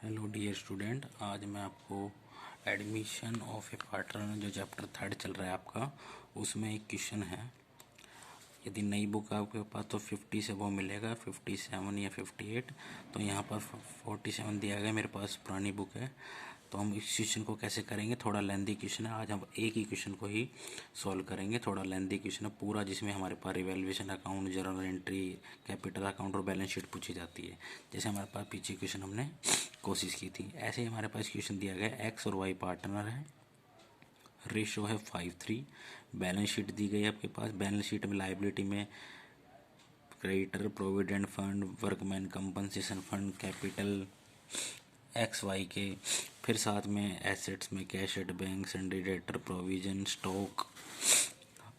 Hello dear student, आज मैं आपको एडमिशन ऑफ ए पार्टनर जो चैप्टर 3 चल रहा है आपका, उसमें एक क्वेश्चन है। यदि नई बुक आपके पास तो 50 से वो मिलेगा 57 या 58। तो यहाँ पर 47 दिया गया, मेरे पास पुरानी बुक है। तो हम इस क्वेश्चन को कैसे करेंगे, थोड़ा लेंदी क्वेश्चन है। आज हम एक ही क्वेश्चन को ही सॉल्व करेंगे। थोड़ा लेंदी क्वेश्चन है पूरा, जिसमें हमारे पास revaluation account, journal entry, capital account और बैलेंस शीट पूछी जाती है। जैसे हमारे पास पीछे क्वेश्चन हमने कोशिश की थी, ऐसे ही हमारे पास क्वेश्चन दिया गया। एक्स और वाई पार्टनर है, रेशो है 5:3। बैलेंस शीट दी गई है आपके पास। बैलेंस शीट में लाइबिलिटी में creditor, provident fund, workman compensation fund, capital X Y के, फिर साथ में एसेट्स में cash at bank, sundry debtor, provision, stock,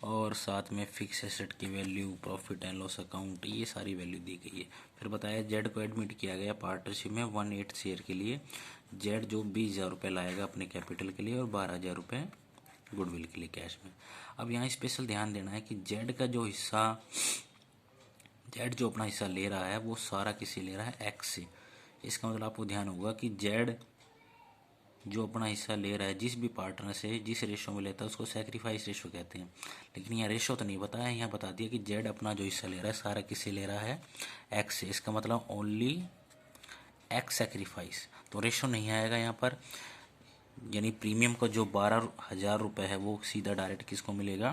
और साथ में फिक्स एसेट की value, profit and loss account, ये सारी वैल्यू दी गई है। फिर बताया जेड को एडमिट किया गया पार्टनरशिप में 1/8 शेयर के लिए। जेड जो 20,000 रुपये लाएगा अपने कैपिटल के लिए और 12,000 रुपये गुडविल के लिए कैश में। अब यहाँ स्पेशल ध्यान देना है कि जेड का जो हिस्सा, जेड जो अपना हिस्सा ले रहा है वो सारा किसी ले रहा है, एक्स से। इसका मतलब आपको ध्यान होगा कि जेड जो अपना हिस्सा ले रहा है जिस भी पार्टनर से, जिस रेशो में लेता है उसको सेक्रीफाइस रेशो कहते हैं। लेकिन यहाँ रेशो तो नहीं बताया, यहाँ बता दिया कि जेड अपना जो हिस्सा ले रहा है सारा किससे ले रहा है, एक्स से। इसका मतलब ओनली एक्स सेक्रीफाइस, तो रेशो नहीं आएगा यहाँ पर। यानी प्रीमियम का जो 12,000 रुपये है वो सीधा डायरेक्ट किसको मिलेगा,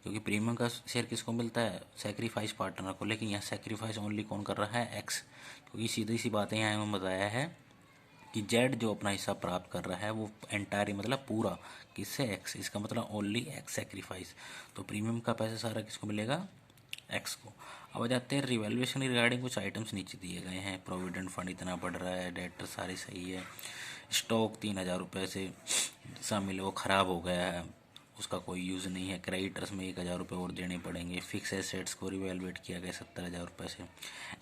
क्योंकि प्रीमियम का शेयर किसको मिलता है, सेक्रीफाइस पार्टनर को। लेकिन यहाँ सेक्रीफाइस ओनली कौन कर रहा है, एक्स। क्योंकि सीधी सी बातें यहाँ हमें बताया है कि जेड जो अपना हिस्सा प्राप्त कर रहा है वो एंटायर मतलब पूरा किससे, एक्स। इसका मतलब ओनली एक्स सेक्रीफाइस। तो प्रीमियम का पैसा सारा किसको मिलेगा, एक्स को। अब आ जाते हैं रिवैल्यूएशन रिगार्डिंग। कुछ आइटम्स नीचे दिए गए हैं। प्रोविडेंट फंड इतना बढ़ रहा है, डेटर सारी सही है, स्टॉक 3,000 रुपये से शामिल वो ख़राब हो गया है, उसका कोई यूज़ नहीं है। क्रेडिटर्स में 1,000 रुपये और देने पड़ेंगे। फिक्स एसेट्स को रिवैल्यूएट किया गया 70,000 रुपये से।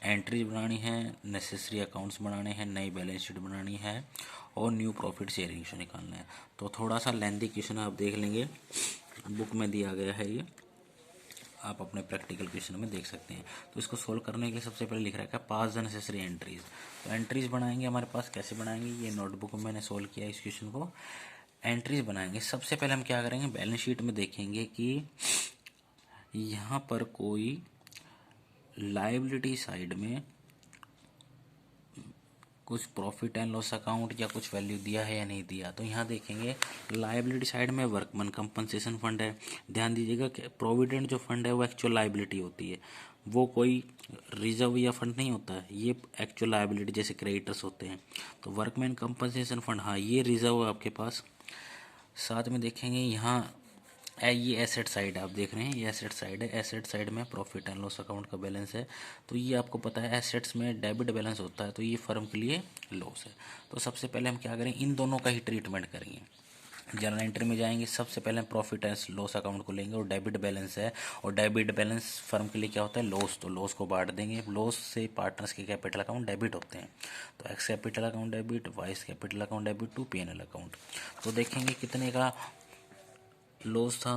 एंट्रीज बनानी है, नेसेसरी अकाउंट्स बनाने हैं, नई बैलेंस शीट बनानी है और न्यू प्रॉफिट शेयरिंग रेशो निकालना है। तो थोड़ा सा लेंथी क्वेश्चन आप देख लेंगे, बुक में दिया गया है ये, आप अपने प्रैक्टिकल क्वेश्चन में देख सकते हैं। तो इसको सोल्व करने के लिए सबसे पहले लिख रखा है पास द नेसेसरी एंट्रीज। तो एंट्रीज बनाएंगे हमारे पास, कैसे बनाएंगे, ये नोटबुक में मैंने सोल्व किया इस क्वेश्चन को। एंट्रीज बनाएंगे, सबसे पहले हम क्या करेंगे, बैलेंस शीट में देखेंगे कि यहाँ पर कोई लायबिलिटी साइड में कुछ प्रॉफिट एंड लॉस अकाउंट या कुछ वैल्यू दिया है या नहीं दिया। तो यहाँ देखेंगे लायबिलिटी साइड में वर्कमैन कंपनसेशन फंड है। ध्यान दीजिएगा कि प्रोविडेंट जो फंड है वो एक्चुअल लायबिलिटी होती है, वो कोई रिजर्व या फंड नहीं होता है, ये एक्चुअल लायबिलिटी जैसे क्रेडिटर्स होते हैं। तो वर्कमैन कंपनसेशन फंड, हाँ ये रिजर्व है आपके पास। साथ में देखेंगे यहाँ ये एसेट साइड आप देख रहे हैं, ये एसेट साइड है। एसेट साइड में प्रॉफिट एंड लॉस अकाउंट का बैलेंस है। तो ये आपको पता है एसेट्स में डेबिट बैलेंस होता है, तो ये फर्म के लिए लॉस है। तो सबसे पहले हम क्या करें, इन दोनों का ही ट्रीटमेंट करेंगे। जर्नल एंट्री में जाएंगे, सबसे पहले हम प्रॉफिट एंड लॉस अकाउंट को लेंगे और डेबिट बैलेंस है, और डेबिट बैलेंस फर्म के लिए क्या होता है, लॉस। तो लॉस को बांट देंगे। लॉस से पार्टनर्स के कैपिटल अकाउंट डेबिट होते हैं। तो X capital account debit, Y capital account debit to P&L account. तो देखेंगे कितने का लॉस था,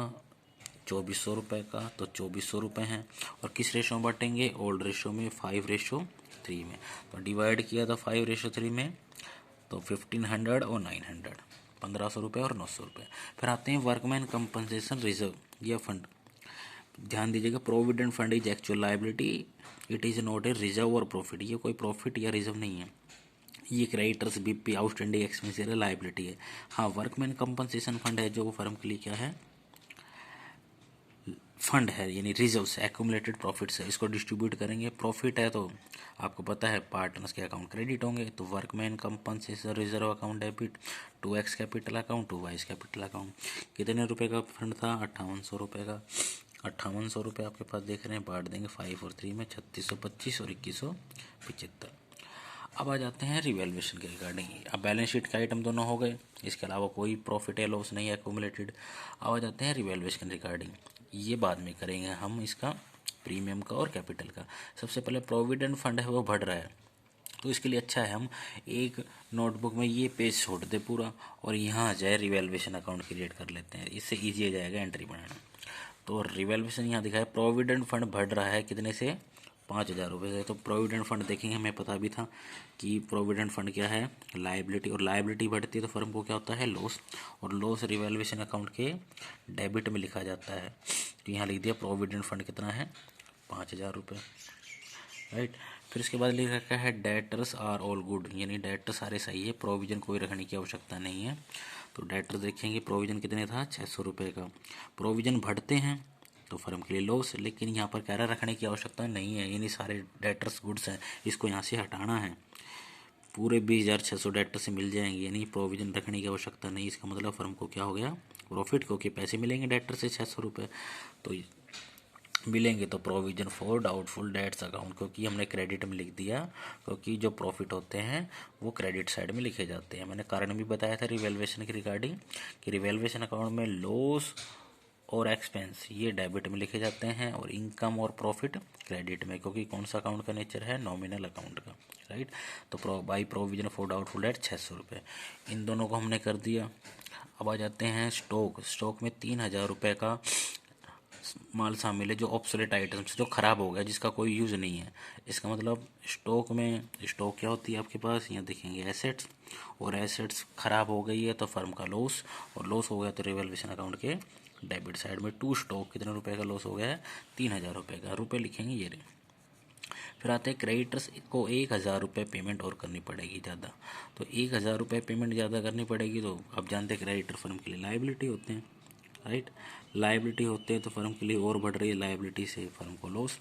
2,400 रुपये का, तो 2,400 रुपये हैं। और किस रेशो में बांटेंगे, ओल्ड रेशो में 5:3 में। तो डिवाइड किया था 5:3 में, तो 1,500 और 900, 1,500 रुपये और 900 रुपये। फिर आते हैं वर्कमैन कंपनसेशन रिजर्व या फंड। ध्यान दीजिएगा, provident fund is actual liability, it is not a reserve और प्रॉफिट। ये कोई प्रॉफिट या रिजर्व नहीं है, ये creditors, BP, outstanding expenses liability है। हाँ वर्कमैन कंपनसेशन फंड है जो फर्म के लिए क्या है, फंड है, यानी रिजर्व्स, एक्यूमुलेटेड प्रॉफिट्स है। इसको डिस्ट्रीब्यूट करेंगे। प्रॉफिट है तो आपको पता है पार्टनर्स के अकाउंट क्रेडिट होंगे। तो workman compensation reserve account debit to X capital account to Y capital account. कितने रुपए का फंड था, 5,800 रुपये का। 5,800 रुपये आपके पास देख रहे हैं, बांट देंगे 5 और 3 में, 3,625 और 2,175। अब आ जाते हैं रिवैल्यूएशन के रिगार्डिंग। अब बैलेंस शीट का आइटम दोनों हो गए, इसके अलावा कोई प्रॉफिट या लॉस नहीं है एक्यूमुलेटेड। अब आ जाते हैं रिवैल्यूएशन रिगार्डिंग, ये बाद में करेंगे हम इसका, प्रीमियम का और कैपिटल का। सबसे पहले प्रोविडेंट फंड है वो बढ़ रहा है, तो इसके लिए अच्छा है हम एक नोटबुक में ये पेज छोड़ दे पूरा और यहाँ आ जाए रिवैल्यूएशन अकाउंट क्रिएट कर लेते हैं, इससे ईजी हो जाएगा एंट्री बनाना। तो रिवैल्यूएशन यहाँ दिखा है, प्रोविडेंट फंड बढ़ रहा है कितने से, 5,000 रुपये से। तो प्रोविडेंट फंड देखेंगे, हमें पता भी था कि प्रोविडेंट फंड क्या है, लायबिलिटी, और लायबिलिटी बढ़ती है तो फर्म को क्या होता है, लॉस, और लॉस रिवैल्यूएशन अकाउंट के डेबिट में लिखा जाता है। तो यहाँ लिख दिया प्रोविडेंट फंड कितना है, 5,000 रुपये, राइट। फिर इसके बाद लिख रखा है डेटर्स आर ऑल गुड, यानी डेटर सारे सही है, प्रोविजन कोई रखने की आवश्यकता नहीं है। तो डेटर देखेंगे प्रोविजन कितने था, 600 रुपये का। प्रोविजन बढ़ते हैं तो फर्म के लिए लॉस, लेकिन यहाँ पर कह रहा रखने की आवश्यकता नहीं है, यानी सारे डेटर्स गुड्स हैं, इसको यहाँ से हटाना है। पूरे 20,600 डेटर से मिल जाएंगे, यानी प्रोविजन रखने की आवश्यकता नहीं। इसका मतलब फर्म को क्या हो गया, प्रॉफिट, क्योंकि पैसे मिलेंगे डेटर से 600 रुपये तो मिलेंगे। तो provision for doubtful debts account, क्योंकि हमने क्रेडिट में लिख दिया, क्योंकि जो प्रॉफिट होते हैं वो क्रेडिट साइड में लिखे जाते हैं। मैंने कारण भी बताया था रिवैल्यूएशन के रिगार्डिंग कि रिवैल्यूएशन अकाउंट में लॉस और एक्सपेंस ये डेबिट में लिखे जाते हैं, और इनकम और प्रॉफिट क्रेडिट में, क्योंकि कौन सा अकाउंट का नेचर है, नॉमिनल अकाउंट का, राइट। तो by provision for doubtful date 600 रुपये, इन दोनों को हमने कर दिया। अब आ जाते हैं स्टॉक। स्टॉक में 3,000 रुपये का माल शामिल है जो ऑब्सोलेट आइटम्स, जो ख़राब हो गया, जिसका कोई यूज़ नहीं है। इसका मतलब स्टॉक में, स्टॉक क्या होती है आपके पास, यहाँ देखेंगे एसेट्स, और एसेट्स ख़राब हो गई है तो फर्म का लॉस, और लॉस हो गया तो रिवैल्यूएशन अकाउंट के डेबिट साइड में टू स्टॉक कितने रुपए का लॉस हो गया है, 3,000 रुपये का, रुपये लिखेंगे ये रहे। फिर आते हैं क्रेडिटर्स को 1,000 रुपये पेमेंट और करनी पड़ेगी ज़्यादा। तो 1,000 रुपये पेमेंट ज़्यादा करनी पड़ेगी, तो आप जानते हैं क्रेडिटर फर्म के लिए लायबिलिटी होते हैं, राइट। लायबिलिटी होते हैं तो फर्म के लिए और बढ़ रही है लायबिलिटी से फर्म को लॉस।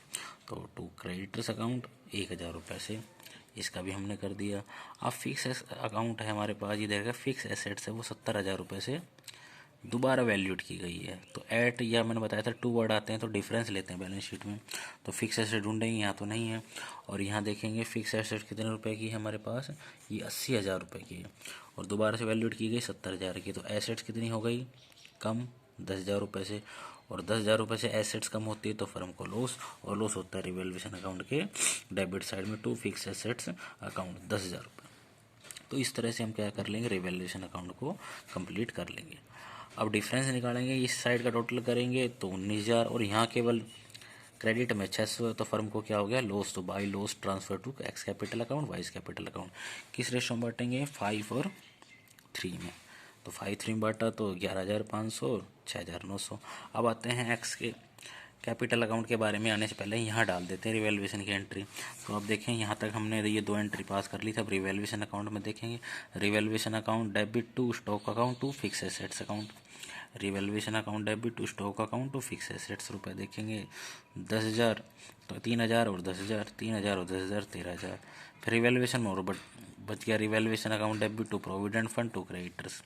तो टू क्रेडिटर्स अकाउंट 1,000 रुपये से, इसका भी हमने कर दिया। अब फिक्स अकाउंट है हमारे पास, ये देखा फिक्स एसेट्स है, वो 70,000 रुपये से दोबारा वैल्यूट की गई है। तो एट, या मैंने बताया था 2 वर्ड आते हैं तो डिफरेंस लेते हैं बैलेंस शीट में। तो फिक्स एसेट ढूंढेंगे, यहाँ तो नहीं है, और यहाँ देखेंगे फिक्स एसेट कितने रुपए की है हमारे पास, ये 80,000 रुपये की है, और दोबारा से वैल्यूट की गई 70,000 की। तो एसेट्स कितनी हो गई, कम 10,000 रुपये से, और 10,000 रुपये से एसेट्स कम होती है तो फर्म को लॉस, और लॉस होता है रिवैल्यूएशन अकाउंट के डेबिट साइड में टू फिक्स एसेट्स अकाउंट 10,000 रुपये। तो इस तरह से हम क्या कर लेंगे, रिवैल्यूएशन अकाउंट को कंप्लीट कर लेंगे। अब डिफरेंस निकालेंगे, इस साइड का टोटल करेंगे तो 19,000, और यहाँ केवल क्रेडिट में 600, तो फर्म को क्या हो गया, लॉस। तो by loss transfer to X capital account, Y's capital account. किस रेशो में बांटेंगे, 5 और 3 में। तो 5 3 में बांटा तो 11,500 और 6,900। अब आते हैं एक्स के कैपिटल अकाउंट के बारे में आने से पहले यहाँ डाल देते हैं रिवैल्यूएशन की एंट्री। तो अब देखें यहाँ तक हमने ये 2 एंट्री पास कर ली थी। अब रिवैल्यूएशन अकाउंट में देखेंगे, revaluation account debit to stock account to fix assets account, revaluation account debit to stock account to fix assets. रुपये देखेंगे 10,000, तो 3,000 और 10,000, 3,000 और 10,000, 13,000। फिर रिवैल्यूएशन में और बच गया revaluation account debit to provident fund to creditors,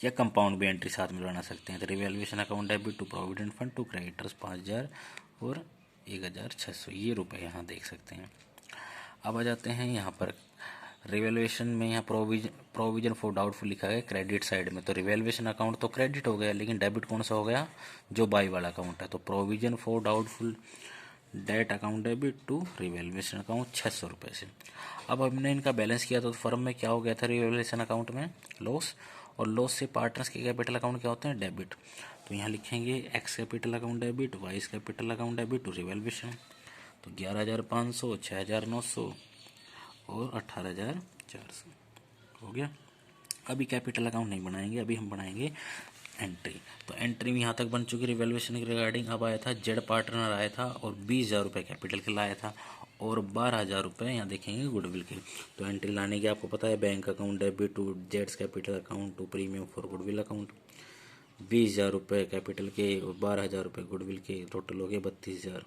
या कंपाउंड भी एंट्री साथ में बना सकते हैं। तो revaluation account debit to provident fund to creditors 5,000 और 1,600, ये रुपये यहाँ देख सकते हैं। अब आ जाते हैं यहाँ पर रिवैल्यूएशन में, यहाँ प्रोविजन फॉर डाउटफुल लिखा है क्रेडिट साइड में। तो रिवैल्यूएशन अकाउंट तो क्रेडिट हो गया, लेकिन डेबिट कौन सा हो गया, जो बाई वाला अकाउंट है। तो provision for doubtful debt account debit to revaluation account 600 रुपये से। अब हमने इनका बैलेंस किया तो फर्म में क्या हो गया था, रिवैल्यूएशन अकाउंट में लॉस, और लॉस से पार्टनर्स के कैपिटल अकाउंट क्या होते हैं, डेबिट। तो यहाँ लिखेंगे X capital account debit, Y's capital account debit to revaluation. तो 11,500, 6,900 और 18,400 हो गया। अभी कैपिटल अकाउंट नहीं बनाएंगे, अभी हम बनाएंगे एंट्री। तो एंट्री में यहाँ तक बन चुकी रिवैल्यूएशन के रिगार्डिंग। अब आया था जेड पार्टनर आया था और 20,000 रुपये कैपिटल के लाया था, और 12,000 रुपये यहाँ देखेंगे गुडविल के। तो एंट्री लाने की आपको पता है, बैंक अकाउंट डेबिट टू जेड्स capital account to premium for goodwill account. 20,000 रुपये कैपिटल के और 12,000 रुपये गुडविल के, टोटल हो गया 32,000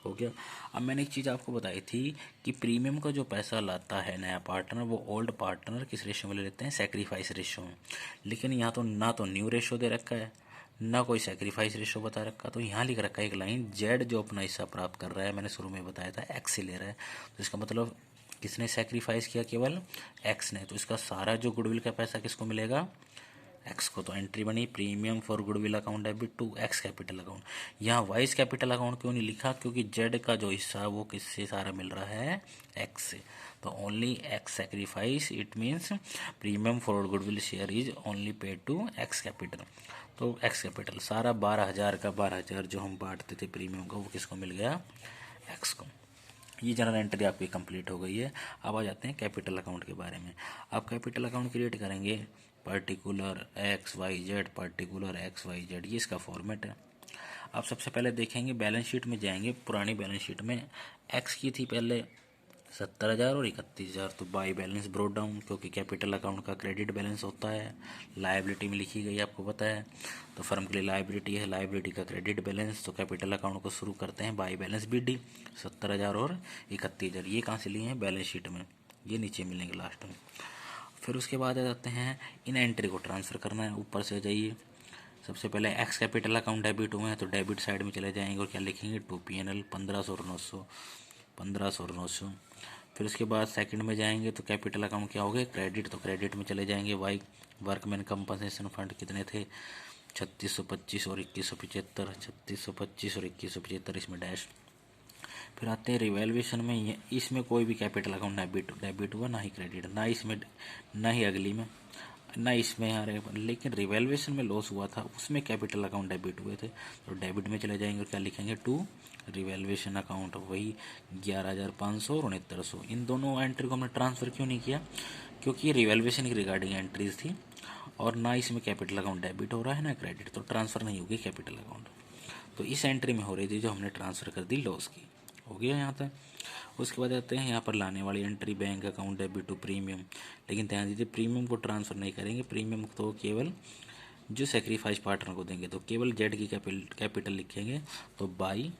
हो गया। अब मैंने एक चीज़ आपको बताई थी कि प्रीमियम का जो पैसा लाता है नया पार्टनर, वो ओल्ड पार्टनर किस रेशो में ले लेते हैं, सेक्रीफाइस रेशो में। लेकिन यहाँ तो ना तो न्यू रेशो दे रखा है, ना कोई सेक्रीफाइस रेशो बता रखा। तो यहाँ लिख रखा है एक लाइन, जेड जो अपना हिस्सा प्राप्त कर रहा है, मैंने शुरू में बताया था एक्स से ले रहा है। तो इसका मतलब किसने सेक्रीफाइस किया, केवल एक्स ने। तो इसका सारा जो गुडविल का पैसा किसको मिलेगा, एक्स को। तो एंट्री बनी premium for goodwill account debit to X capital account. यहाँ वाइस कैपिटल अकाउंट क्यों नहीं लिखा, क्योंकि जेड का जो हिस्सा है वो किससे सारा मिल रहा है, एक्स से। तो only X sacrifice, it means premium for goodwill share is only paid to X capital. तो एक्स कैपिटल सारा 12,000 का 12,000 जो हम बांटते थे प्रीमियम का, वो किसको मिल गया, एक्स को। ये जनरल एंट्री आपकी कंप्लीट हो गई है। अब आ जाते हैं कैपिटल अकाउंट के बारे में। आप कैपिटल अकाउंट क्रिएट करेंगे, पर्टिकुलर XYZ, पर्टिकुलर XYZ, ये इसका फॉर्मेट है। आप सबसे पहले देखेंगे बैलेंस शीट में जाएंगे, पुरानी बैलेंस शीट में एक्स की थी पहले 70,000 और 31,000, तो बाई बैलेंस ब्रोड डाउन, क्योंकि कैपिटल अकाउंट का क्रेडिट बैलेंस होता है, लायबिलिटी में लिखी गई आपको पता है, तो फर्म के लिए लायबिलिटी है, लायबिलिटी का क्रेडिट बैलेंस, तो कैपिटल अकाउंट को शुरू करते हैं बाई बैलेंस BD 70,000 और 31,000। ये कहाँ से लिए हैं? बैलेंस शीट में, ये नीचे मिलेंगे लास्ट में। फिर उसके बाद आ जाते हैं इन एंट्री को ट्रांसफ़र करना है। ऊपर से जाइए, सबसे पहले एक्स कैपिटल अकाउंट डेबिट हुए हैं तो डेबिट साइड में चले जाएंगे और क्या लिखेंगे? टू PNL 1500 और 900, 1500 और 900। फिर उसके बाद सेकंड में जाएंगे तो कैपिटल अकाउंट क्या हो गए? क्रेडिट, तो क्रेडिट में चले जाएंगे। वाई वर्कमैन कंपनसेशन फंड कितने थे? 3625 और 2175, 3625 और 2175, इसमें डैश। फिर आते हैं रिवैल्यूएशन में, इसमें कोई भी कैपिटल अकाउंट डेबिट हुआ, ना ही क्रेडिट, ना इसमें, ना ही अगली में, ना इसमें आ रहे। लेकिन रिवैल्यूएशन में लॉस हुआ था, उसमें कैपिटल अकाउंट डेबिट हुए थे, तो डेबिट में चले जाएंगे और क्या लिखेंगे? टू रिवैल्यूएशन अकाउंट, वही 11,500 और 6900। इन दोनों एंट्री को हमने ट्रांसफ़र क्यों नहीं किया? क्योंकि ये रिवैल्यूएशन की रिगार्डिंग एंट्रीज थी और ना इसमें कैपिटल अकाउंट डेबिट हो रहा है ना क्रेडिट, तो ट्रांसफ़र नहीं होगी कैपिटल अकाउंट। तो इस एंट्री में हो रही थी जो हमने ट्रांसफ़र कर दी लॉस की। हो गया यहाँ तक। उसके बाद आते हैं यहाँ पर लाने वाली entry, bank account debit to premium. लेकिन ध्यान दीजिए, प्रीमियम को ट्रांसफ़र नहीं करेंगे, प्रीमियम तो केवल जो सेक्रीफाइस पार्टनर को देंगे, तो केवल जेड की कैपिटल लिखेंगे, तो बाई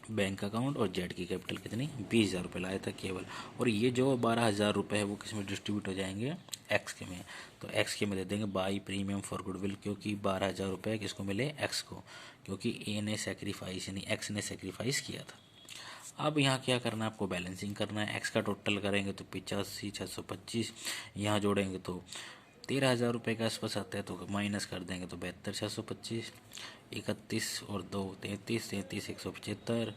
बैंक अकाउंट, और जेड की कैपिटल कितनी? 20,000 रुपये लाया था केवल। और ये जो 12,000 रुपये है वो किस में डिस्ट्रीब्यूट हो जाएंगे? एक्स के में, तो एक्स के में दे देंगे बाई प्रीमियम फॉर गुडविल, क्योंकि 12,000 रुपये किसको मिले? एक्स को, क्योंकि ए ने सेक्रीफाइस यानी एक्स ने सेक्रीफाइस किया था। अब यहाँ क्या करना है आपको? बैलेंसिंग करना है। एक्स का टोटल करेंगे तो 85,625, यहाँ जोड़ेंगे तो 13,000 रुपये के आसपास आता है, तो माइनस कर देंगे तो 72,625, 31 और 2 33, 33 175,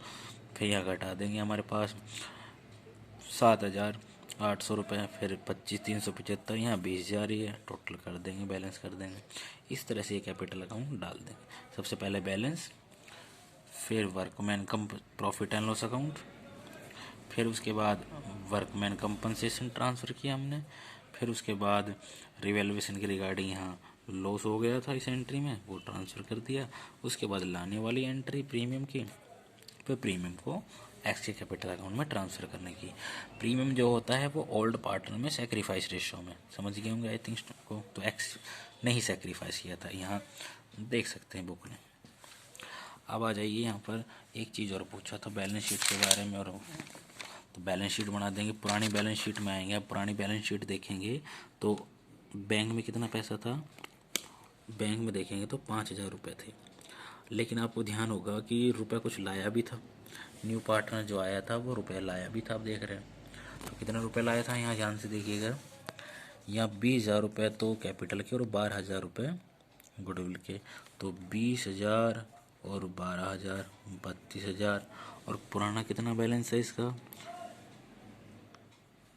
फिर यहाँ घटा देंगे हमारे पास 7,800 रुपये, फिर 25 375, यहाँ 20,000 ही है, टोटल कर देंगे, बैलेंस कर देंगे। इस तरह से ये कैपिटल अकाउंट डाल देंगे। सबसे पहले बैलेंस, फिर workman profit and loss account, फिर उसके बाद वर्कमैन कंपनसेशन ट्रांसफ़र किया हमने, फिर उसके बाद रिवैल्यूएशन की रिगार्डिंग यहाँ लॉस हो गया था इस एंट्री में, वो ट्रांसफ़र कर दिया। उसके बाद लाने वाली एंट्री प्रीमियम की, फिर प्रीमियम को एक्स के कैपिटल अकाउंट में ट्रांसफ़र करने की। प्रीमियम जो होता है वो ओल्ड पार्टनर में सेक्रीफाइस रेशो में, समझ गए होंगे आई थिंक को, तो एक्स ने ही सेक्रीफाइस किया था, यहाँ देख सकते हैं बुक में। अब आ जाइए यहाँ पर एक चीज़ और पूछा था बैलेंस शीट के बारे में, और तो बैलेंस शीट बना देंगे। पुरानी बैलेंस शीट में आएंगे, अब पुरानी बैलेंस शीट देखेंगे तो बैंक में कितना पैसा था? बैंक में देखेंगे तो 5,000 रुपये थे, लेकिन आपको ध्यान होगा कि रुपये कुछ लाया भी था, न्यू पार्टनर जो आया था वो रुपये लाया भी था, आप देख रहे हैं। तो कितना रुपये लाया था यहाँ ध्यान से देखिएगा, यहाँ 20,000 रुपये तो कैपिटल के और 12,000 रुपये गुडविल के, तो 20,000 और 12,000 32,000, और पुराना कितना बैलेंस है इसका?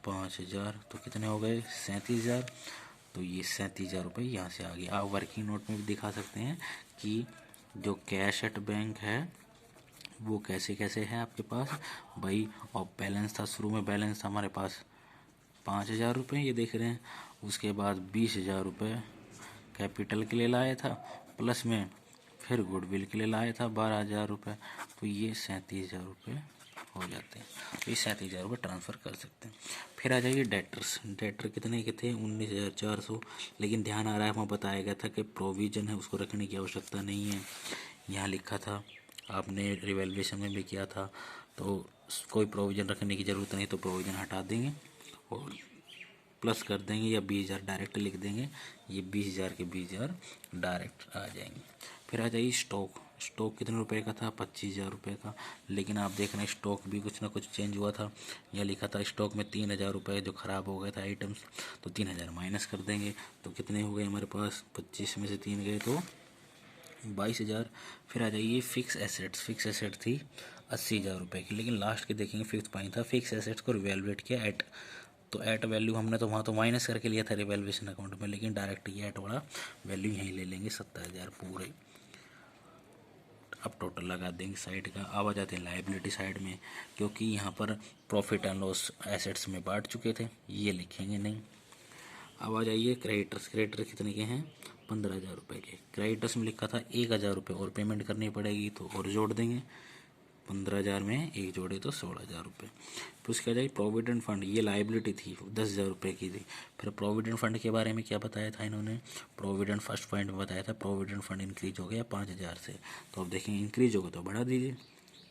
5,000, तो कितने हो गए? 37,000। तो ये 37,000 रुपये यहाँ से आ गया। आप वर्किंग नोट में भी दिखा सकते हैं कि जो कैश एट बैंक है वो कैसे कैसे है आपके पास भाई। और बैलेंस था, शुरू में बैलेंस था हमारे पास 5,000 रुपये, ये देख रहे हैं। उसके बाद 20,000 रुपये कैपिटल के लिए लाया था, प्लस में फिर गुडविल के लिए लाया था 12,000 रुपये, तो ये 37,000 रुपये हो जाते हैं। तो ये 37,000 रुपये ट्रांसफ़र कर सकते हैं। फिर आ जाइए डेटर्स। डेटर कितने के थे? 19,400। लेकिन ध्यान आ रहा है, वहाँ बताया गया था कि प्रोविज़न है उसको रखने की आवश्यकता नहीं है, यहाँ लिखा था, आपने रिवैल्यूएशन में भी किया था, तो कोई प्रोविज़न रखने की ज़रूरत नहीं, तो प्रोविज़न हटा देंगे और प्लस कर देंगे, या 20,000 डायरेक्ट लिख देंगे, ये 20,000 के 20,000 डायरेक्ट आ जाएंगे। फिर आ जाइए स्टॉक। स्टॉक कितने रुपए का था? 25,000 रुपये का, लेकिन आप देख रहे हैं स्टॉक भी कुछ ना कुछ चेंज हुआ था। यह लिखा था स्टॉक में 3,000 रुपये जो ख़राब हो गए थे आइटम्स, तो 3,000 माइनस कर देंगे, तो कितने हो गए हमारे पास? 25 में से 3 गए तो 22,000। फिर आ जाइए फिक्स एसेट्स। फिक्स एसेट थी 80,000 रुपये की, लेकिन लास्ट के देखेंगे फिफ्थ पॉइंट था फिक्स एसेट्स को रिवैल्यूएट किया एट, तो एट वैल्यू हमने तो वहाँ तो माइनस करके लिया था रिवैल्यूएशन अकाउंट में, लेकिन डायरेक्ट ये एट वाला वैल्यू यहीं ले लेंगे 70,000 पूरे। अब टोटल लगा देंगे साइड का। अब आ जाते हैं लाइबिलिटी साइड में, क्योंकि यहाँ पर प्रॉफिट एंड लॉस एसेट्स में बांट चुके थे, ये लिखेंगे नहीं। अब आ जाइए क्रेडिटर्स। क्रेडिटर कितने के हैं? 15,000 रुपये के। क्रेडिटर्स में लिखा था 1,000 रुपये और पेमेंट करनी पड़ेगी, तो और जोड़ देंगे। 15,000 में एक जोड़े तो 16,000 रुपये। फिर उसके आ जाइए प्रोविडेंट फंड। ये लाइबिलिटी थी, 10,000 रुपये की थी। फिर प्रोविडेंट फंड के बारे में क्या बताया था इन्होंने? प्रोविडेंट फर्स्ट पॉइंट में बताया था प्रोविडेंट फंड इंक्रीज हो गया 5,000 से। तो अब देखेंगे इंक्रीज होगा तो बढ़ा दीजिए।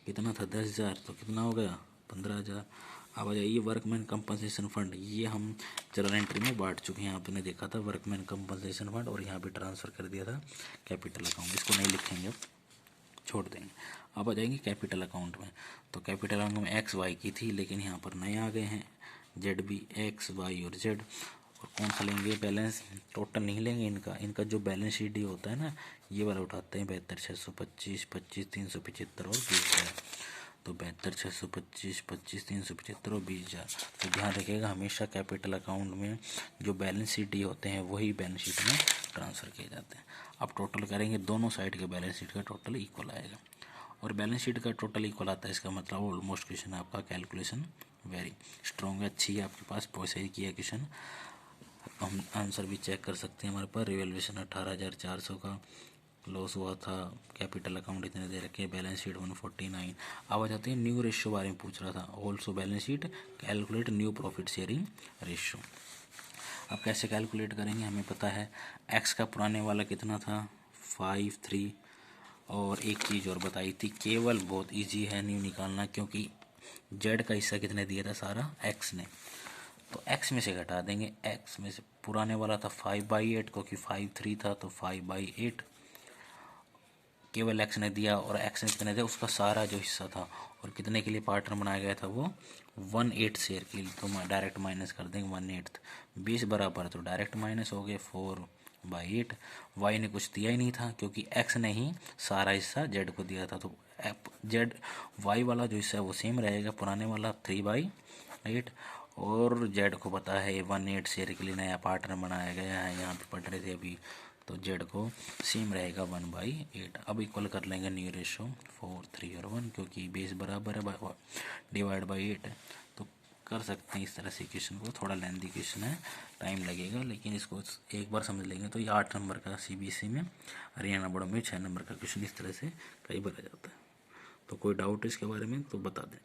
कितना था? 10,000, तो कितना हो गया? 15,000। अब आ जाइए वर्कमैन कंपनसेशन फंड। ये हम जर्नल एंट्री में बांट चुके हैं, आपने देखा था वर्कमैन कंपनसेशन फंड, और यहाँ पे ट्रांसफ़र कर दिया था कैपिटल अकाउंट। इसको नहीं लिखेंगे, अब छोड़ देंगे। अब आ जाएंगे कैपिटल अकाउंट में। तो कैपिटल अकाउंट में एक्स वाई की थी, लेकिन यहाँ पर नए आ गए हैं जेड भी, एक्स वाई और जेड। और कौन सा लेंगे? बैलेंस टोटल नहीं लेंगे इनका जो बैलेंस शीट ही होता है ना, ये वाला उठाते हैं। 72,625, 25,375 और 20,000। तो 72,625, 25,375 और 20,000। तो ध्यान रखिएगा हमेशा कैपिटल अकाउंट में जो बैलेंस शीट ही होते हैं वही बैलेंस शीट में ट्रांसफ़र किए जाते हैं। अब टोटल करेंगे, दोनों साइड के बैलेंस शीट का टोटल इक्वल आएगा, और बैलेंस शीट का टोटल इक्वल आता है, इसका मतलब ऑलमोस्ट क्वेश्चन आपका कैलकुलेशन वेरी स्ट्रॉन्ग है, अच्छी है आपके पास, बहुत सही किया क्वेश्चन। हम आंसर भी चेक कर सकते हैं हमारे पास। रिवैल्यूएशन 18,400 का लॉस हुआ था, कैपिटल अकाउंट इतने दे रखे, बैलेंस शीट 149। अब आ जाते हैं न्यू रेशियो बारे में पूछ रहा था, also balance sheet calculate new profit sharing ratio. अब कैसे कैलकुलेट करेंगे? हमें पता है एक्स का पुराने वाला कितना था? 5,3। और एक चीज़ और बताई थी, केवल बहुत इजी है न्यू निकालना, क्योंकि जेड का हिस्सा कितने दिया था? सारा एक्स ने। तो एक्स में से घटा देंगे, एक्स में से पुराने वाला था 5/8, क्योंकि 5,3 था तो 5/8 केवल एक्स ने दिया, और एक्स ने कितने दिया? उसका सारा जो हिस्सा था। और कितने के लिए पार्टनर बनाया गया था? वो 1/8 शेयर के लिए। तो डायरेक्ट माइनस कर देंगे 1/8। 20 बराबर, तो डायरेक्ट माइनस हो गए 4/8। वाई ने कुछ दिया ही नहीं था, क्योंकि एक्स ने ही सारा हिस्सा जेड को दिया था। तो जेड वाई वाला जो हिस्सा है वो सेम रहेगा, पुराने वाला 3/8। और जेड को पता है 1/8 शेयर के लिए नया पार्टनर बनाया गया है, यहाँ पे पढ़ रहे थे अभी, तो जेड को सेम रहेगा 1/8। अब इक्वल कर लेंगे न्यू रेशो 4, 3 और 1, क्योंकि बेस बराबर है, डिवाइड बाई 8 है। तो कर सकते हैं इस तरह से क्वेश्चन को। थोड़ा लेंथी क्वेश्चन है, टाइम लगेगा, लेकिन इसको एक बार समझ लेंगे तो ये 8 नंबर का सीबीएसई में, हरियाणा बोर्ड में 6 नंबर का क्वेश्चन इस तरह से कई बार आ जाता है। तो कोई डाउट इसके बारे में तो बता दें।